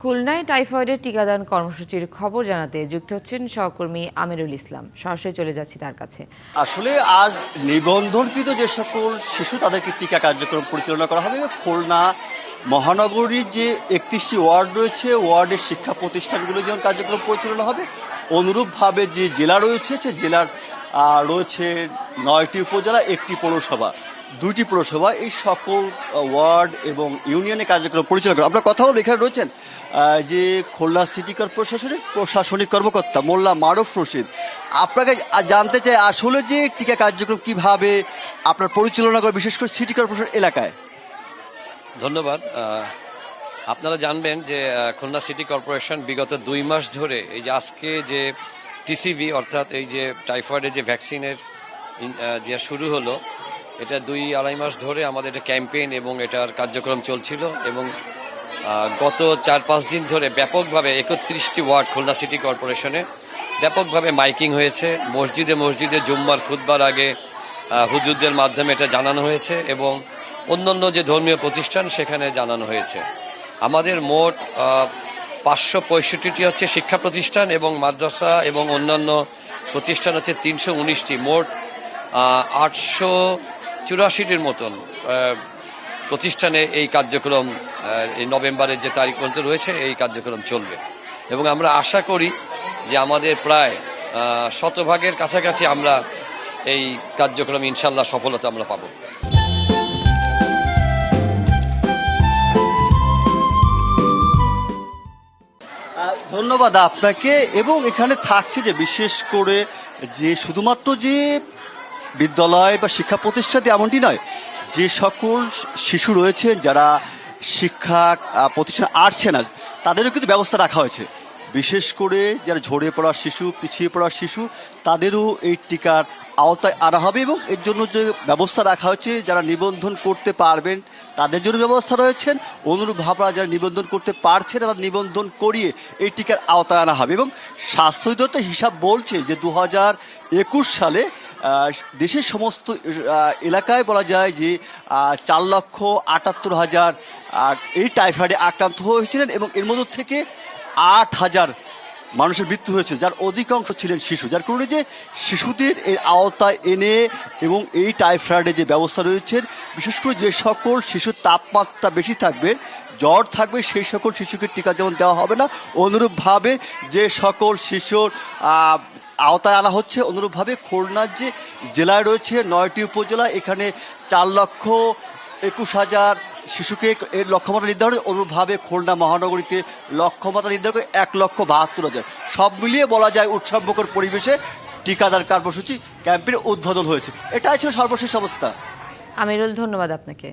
খুলনায় টাইফয়েডের টিকাদান কর্মসূচির খবর জানাতে যুক্ত হচ্ছেন সহকর্মী আমিরুল ইসলাম। সরাসরি চলে যাচ্ছি তার কাছে। আসলে আজ নিবন্ধনকৃত যে সকল শিশু তাদেরকে টিকা কার্যক্রম পরিচালনা করা হবে। খুলনা মহানগরীর যে 31টি ওয়ার্ড রয়েছে, ওয়ার্ডের শিক্ষা প্রতিষ্ঠানগুলো যেমন কার্যক্রম পরিচালনা হবে, অনুরূপভাবে যে জেলা রয়েছে সে জেলার রয়েছে 9টি উপজেলা, 1টি পৌরসভা, 2টি পৌরসভা, এই সকল ওয়ার্ড এবং ইউনিয়নে কার্যক্রম পরিচালনা করে। আপনার কথা হলো এখানে রয়েছেন যে খুলনা সিটি কর্পোরেশনের প্রশাসনিক কর্মকর্তা মোল্লা মারুফ রশিদ। আপনাকে জানতে চাই আসলে যে টিকা কার্যক্রম কিভাবে আপনার পরিচালনা করে, বিশেষ করে সিটি কর্পোরেশন এলাকায়। ধন্যবাদ। আপনারা জানবেন যে খুলনা সিটি কর্পোরেশন বিগত 2 মাস ধরে এই যে আজকে যে টিসিভি অর্থাৎ এই যে টাইফয়েডের যে ভ্যাকসিনের দেওয়া শুরু হলো, এটা 2-2.5 মাস ধরে আমাদের এটা ক্যাম্পেইন এবং এটার কার্যক্রম চলছিল। এবং গত 4-5 দিন ধরে ব্যাপকভাবে 31টি ওয়ার্ড খুলনা সিটি কর্পোরেশনে ব্যাপকভাবে মাইকিং হয়েছে। মসজিদে মসজিদে জুম্মার খুতবার আগে হুজুরদের মাধ্যমে এটা জানানো হয়েছে এবং অন্যান্য যে ধর্মীয় প্রতিষ্ঠান সেখানে জানানো হয়েছে। আমাদের মোট 565টি হচ্ছে শিক্ষা প্রতিষ্ঠান এবং মাদ্রাসা এবং অন্যান্য প্রতিষ্ঠান হচ্ছে 319টি, মোট 884টির মতন প্রতিষ্ঠানে এই কার্যক্রম এই নভেম্বরের যে তারিখ পর্যন্ত রয়েছে এই কার্যক্রম চলবে। এবং আমরা আশা করি যে আমাদের প্রায় 100% কাছাকাছি আমরা এই কার্যক্রম ইনশাল্লাহ সফলতা আমরা পাবো। ধন্যবাদ আপনাকে। এবং এখানে থাকছে যে বিশেষ করে যে শুধুমাত্র যে বিদ্যালয় বা শিক্ষা প্রতিষ্ঠান এমনটি নয়, যে সকল শিশু রয়েছে যারা শিক্ষা প্রতিষ্ঠান আসছে না তাদেরও কিন্তু ব্যবস্থা রাখা হয়েছে। বিশেষ করে যারা ঝরে পড়া শিশু, পিছিয়ে পড়া শিশু, তাদেরও এই টিকার আওতায় আনা হবে এবং এর জন্য যে ব্যবস্থা রাখা হয়েছে, যারা নিবন্ধন করতে পারবেন তাদের জন্য ব্যবস্থা রয়েছেন। অনুরূপভাবে যারা নিবন্ধন করতে পারছেন তারা নিবন্ধন করিয়ে এই টিকার আওতায় আনা হবে। এবং স্বাস্থ্য অধিদপ্তর হিসাব বলছে যে 2021 সালে দেশের সমস্ত এলাকায় বলা যায় যে 4,78,000 এই টাইফয়েডে আক্রান্ত হয়েছিলেন এবং এর মধ্য থেকে 8,000 মানুষের মৃত্যু হয়েছে, যার অধিকাংশ ছিলেন শিশু। যার কারণে যে শিশুদের এর আওতায় এনে এবং এই টাইফয়েডের যে ব্যবস্থা রয়েছে, বিশেষ করে যে সকল শিশুর তাপমাত্রা বেশি থাকবে, জ্বর থাকবে, সেই সকল শিশুকে টিকা যেমন দেওয়া হবে না, অনুরূপভাবে যে সকল শিশুর আওতায় আনা হচ্ছে, অনুরূপভাবে খুলনার যে জেলায় রয়েছে 9টি উপজেলা, এখানে 4,21,000 শিশুকে এর লক্ষ্যমাত্রা নির্ধারণ, অনুরূপভাবে খুলনা মহানগরীতে লক্ষ্যমাত্রা নির্ধারণ করে 1,72,000। সব মিলিয়ে বলা যায় উৎসবমুখর পরিবেশে টিকাদান কর্মসূচি ক্যাম্পের উদ্বোধন হয়েছে। এটাই ছিল সর্বশেষ অবস্থা। আমিরুল, ধন্যবাদ আপনাকে।